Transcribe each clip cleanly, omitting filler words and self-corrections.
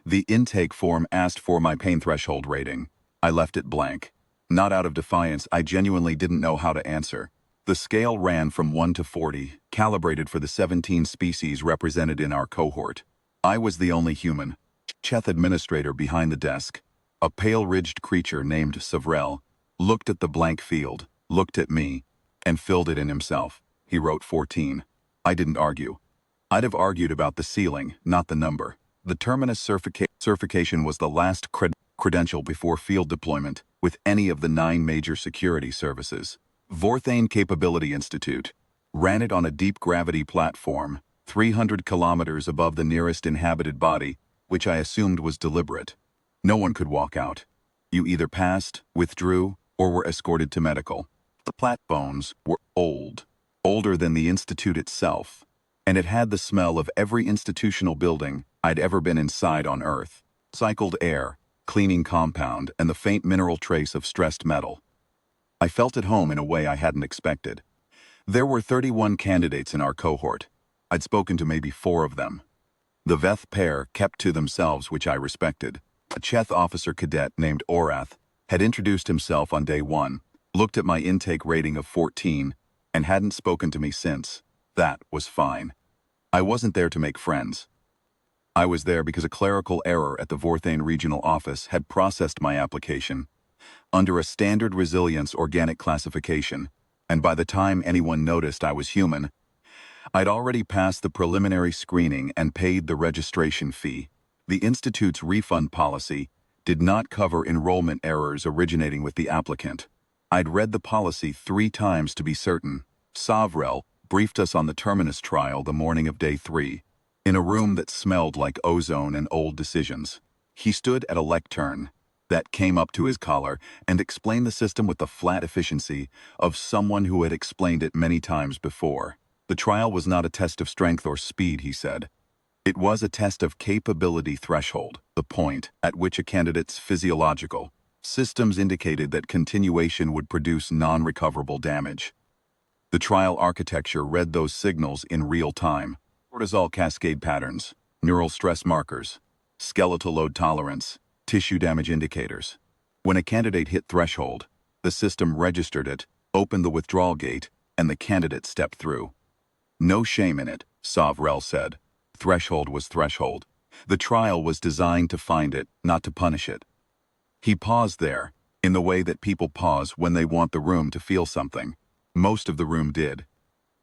The intake form asked for my pain threshold rating. I left it blank. Not out of defiance, I genuinely didn't know how to answer. The scale ran from 1 to 40, calibrated for the 17 species represented in our cohort. I was the only human. Cheth administrator behind the desk, a pale-ridged creature named Savrel, looked at the blank field, looked at me, and filled it in himself. He wrote 14. I didn't argue. I'd have argued about the ceiling, not the number. The terminus certification was the last credential before field deployment with any of the 9 major security services. Vorthane Capability Institute ran it on a deep gravity platform, 300 kilometers above the nearest inhabited body, which I assumed was deliberate. No one could walk out. You either passed, withdrew, or were escorted to medical. The platforms were old, older than the institute itself, and it had the smell of every institutional building I'd ever been inside on Earth. Cycled air, cleaning compound, and the faint mineral trace of stressed metal. I felt at home in a way I hadn't expected. There were 31 candidates in our cohort. I'd spoken to maybe 4 of them. The Veth pair kept to themselves, which I respected. A Cheth officer cadet named Orath had introduced himself on day 1, looked at my intake rating of 14, and hadn't spoken to me since. That was fine. I wasn't there to make friends. I was there because a clerical error at the Vorthane regional office had processed my application under a standard resilience organic classification, and by the time anyone noticed I was human, I'd already passed the preliminary screening and paid the registration fee. The Institute's refund policy did not cover enrollment errors originating with the applicant. I'd read the policy 3 times to be certain. Savrel briefed us on the Terminus trial the morning of day 3, in a room that smelled like ozone and old decisions. He stood at a lectern that came up to his collar and explained the system with the flat efficiency of someone who had explained it many times before. The trial was not a test of strength or speed, he said. It was a test of capability threshold, the point at which a candidate's physiological systems indicated that continuation would produce non-recoverable damage. The trial architecture read those signals in real time. Cortisol cascade patterns, neural stress markers, skeletal load tolerance, tissue damage indicators. When a candidate hit threshold, the system registered it, opened the withdrawal gate, and the candidate stepped through. No shame in it, Savrel said. Threshold was threshold. The trial was designed to find it, not to punish it. He paused there, in the way that people pause when they want the room to feel something. Most of the room did.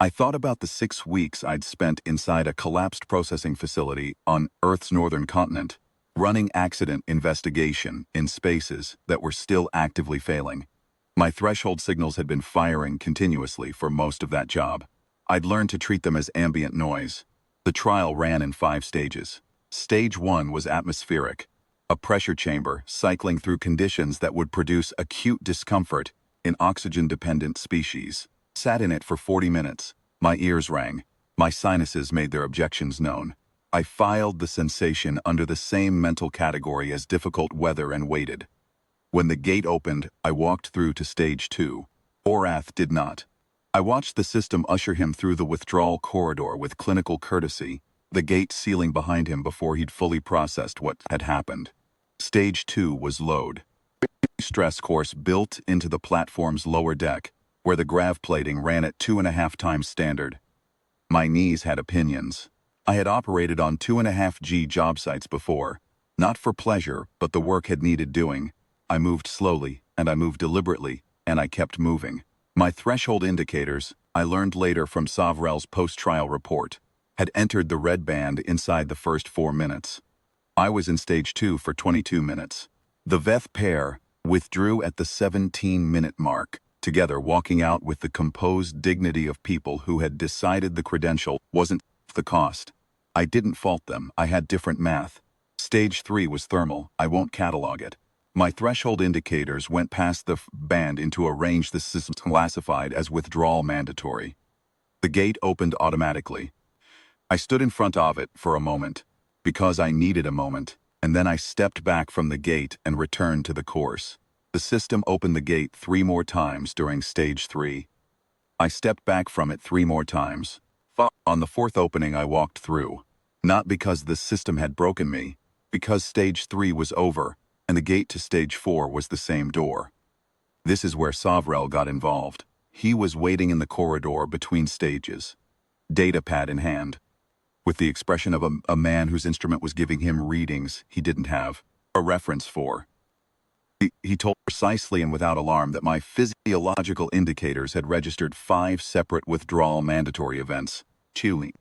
I thought about the 6 weeks I'd spent inside a collapsed processing facility on Earth's northern continent, running accident investigation in spaces that were still actively failing. My threshold signals had been firing continuously for most of that job. I'd learned to treat them as ambient noise. The trial ran in 5 stages. Stage 1 was atmospheric, a pressure chamber cycling through conditions that would produce acute discomfort in oxygen-dependent species. Sat in it for 40 minutes. My ears rang. My sinuses made their objections known. I filed the sensation under the same mental category as difficult weather and waited. When the gate opened, I walked through to stage 2. Orath did not. I watched the system usher him through the withdrawal corridor with clinical courtesy, the gate sealing behind him before he'd fully processed what had happened. Stage 2 was load. Stress course built into the platform's lower deck, where the grav plating ran at 2.5 times standard. My knees had opinions. I had operated on 2.5G job sites before, not for pleasure, but the work had needed doing. I moved slowly, and I moved deliberately, and I kept moving. My threshold indicators, I learned later from Savrel's post-trial report, had entered the red band inside the first 4 minutes. I was in stage 2 for 22 minutes. The Veth pair withdrew at the 17-minute mark, together walking out with the composed dignity of people who had decided the credential wasn't the cost. I didn't fault them, I had different math. Stage 3 was thermal, I won't catalog it. My threshold indicators went past the band into a range the system classified as withdrawal mandatory. The gate opened automatically. I stood in front of it for a moment, because I needed a moment, and then I stepped back from the gate and returned to the course. The system opened the gate 3 more times during stage 3. I stepped back from it 3 more times. On the 4th opening I walked through, not because the system had broken me, because stage 3 was over, and the gate to stage 4 was the same door. This is where Savrel got involved. He was waiting in the corridor between stages, datapad in hand, with the expression of a man whose instrument was giving him readings he didn't have a reference for. He told precisely and without alarm that my physiological indicators had registered 5 separate withdrawal mandatory events, Chile,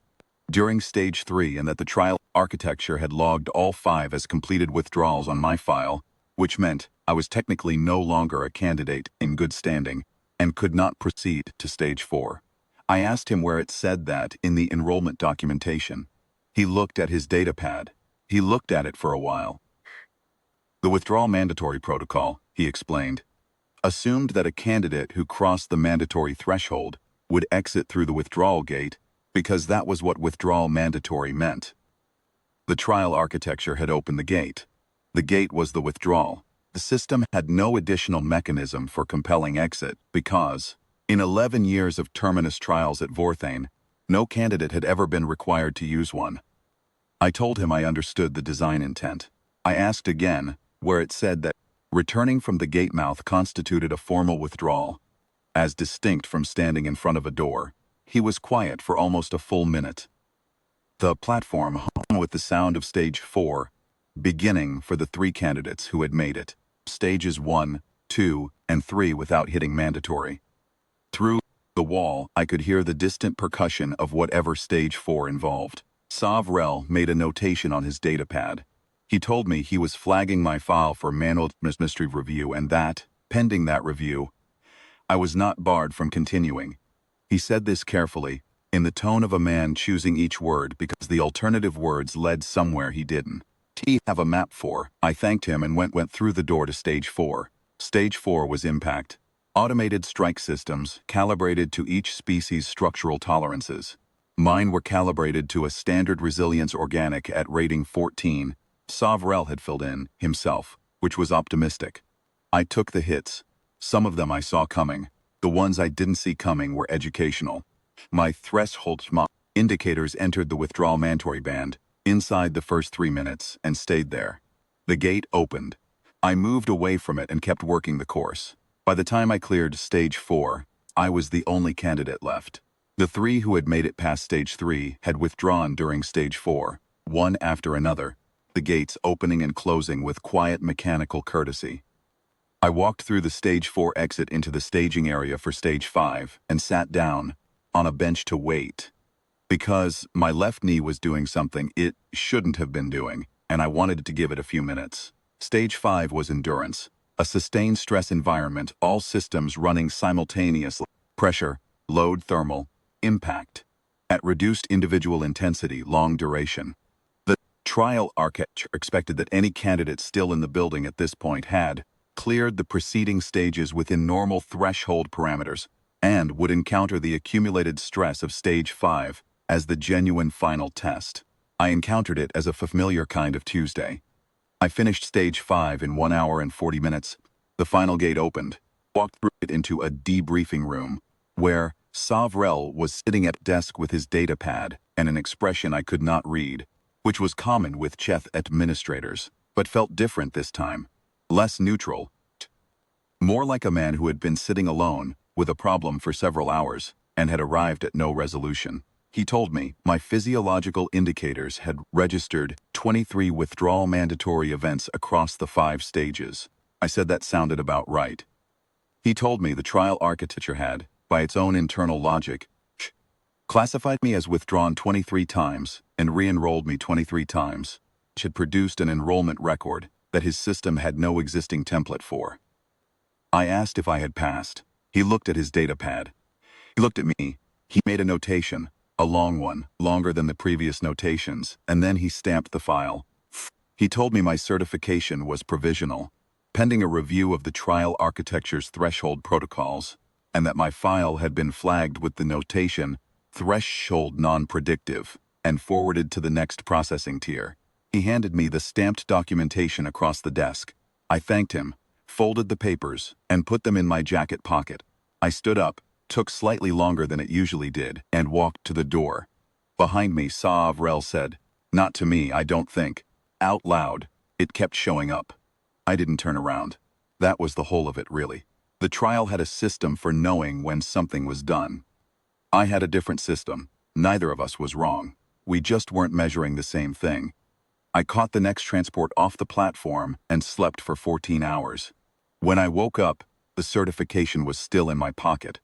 during stage 3, and that the trial architecture had logged all 5 as completed withdrawals on my file, which meant I was technically no longer a candidate in good standing and could not proceed to stage 4. I asked him where it said that in the enrollment documentation. He looked at his datapad. He looked at it for a while. The withdrawal mandatory protocol, he explained, assumed that a candidate who crossed the mandatory threshold would exit through the withdrawal gate because that was what withdrawal mandatory meant. The trial architecture had opened the gate. The gate was the withdrawal. The system had no additional mechanism for compelling exit because, in 11 years of terminus trials at Vorthane, no candidate had ever been required to use one. I told him I understood the design intent. I asked again, where it said that returning from the gate mouth constituted a formal withdrawal, as distinct from standing in front of a door. He was quiet for almost a full minute. The platform hung with the sound of stage 4, beginning for the 3 candidates who had made it, stages 1, 2, and 3 without hitting mandatory. Through the wall, I could hear the distant percussion of whatever stage 4 involved. Savrel made a notation on his datapad. He told me he was flagging my file for manual administrative review and that, pending that review, I was not barred from continuing. He said this carefully, in the tone of a man choosing each word because the alternative words led somewhere he didn't have a map for. I thanked him and went through the door to stage 4. Stage 4 was impact. Automated strike systems calibrated to each species' structural tolerances. Mine were calibrated to a standard resilience organic at rating 14. Savrel had filled in, himself, which was optimistic. I took the hits. Some of them I saw coming. The ones I didn't see coming were educational. My threshold indicators entered the withdrawal mandatory band inside the first 3 minutes and stayed there. The gate opened. I moved away from it and kept working the course. By the time I cleared stage 4, I was the only candidate left. The 3 who had made it past stage 3 had withdrawn during stage 4, one after another, the gates opening and closing with quiet mechanical courtesy. I walked through the stage 4 exit into the staging area for stage 5 and sat down on a bench to wait. Because my left knee was doing something it shouldn't have been doing, and I wanted to give it a few minutes. Stage 5 was endurance, a sustained stress environment, all systems running simultaneously. Pressure, load, thermal, impact, at reduced individual intensity, long duration. The trial architecture expected that any candidate still in the building at this point had cleared the preceding stages within normal threshold parameters and would encounter the accumulated stress of stage 5 as the genuine final test. I encountered it as a familiar kind of Tuesday. I finished stage 5 in 1 hour and 40 minutes. The final gate opened, walked through it into a debriefing room, where Savrel was sitting at a desk with his datapad and an expression I could not read, which was common with Czech administrators, but felt different this time. Less neutral. More like a man who had been sitting alone with a problem for several hours and had arrived at no resolution. He told me my physiological indicators had registered 23 withdrawal mandatory events across the 5 stages. I said that sounded about right. He told me the trial architecture had, by its own internal logic, classified me as withdrawn 23 times and re-enrolled me 23 times, which had produced an enrollment record that his system had no existing template for. I asked if I had passed. He looked at his datapad. He looked at me. He made a notation, a long one, longer than the previous notations, and then he stamped the file. He told me my certification was provisional, pending a review of the trial architecture's threshold protocols, and that my file had been flagged with the notation threshold non-predictive and forwarded to the next processing tier. He handed me the stamped documentation across the desk. I thanked him, folded the papers, and put them in my jacket pocket. I stood up, took slightly longer than it usually did, and walked to the door. Behind me, Savrel said, "Not to me, I don't think," out loud. It kept showing up. I didn't turn around. That was the whole of it, really. The trial had a system for knowing when something was done. I had a different system. Neither of us was wrong. We just weren't measuring the same thing. I caught the next transport off the platform and slept for 14 hours. When I woke up, the certification was still in my pocket.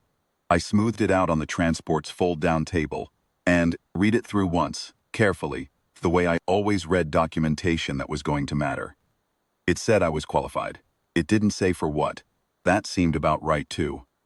I smoothed it out on the transport's fold-down table and read it through once, carefully, the way I always read documentation that was going to matter. It said I was qualified. It didn't say for what. That seemed about right too.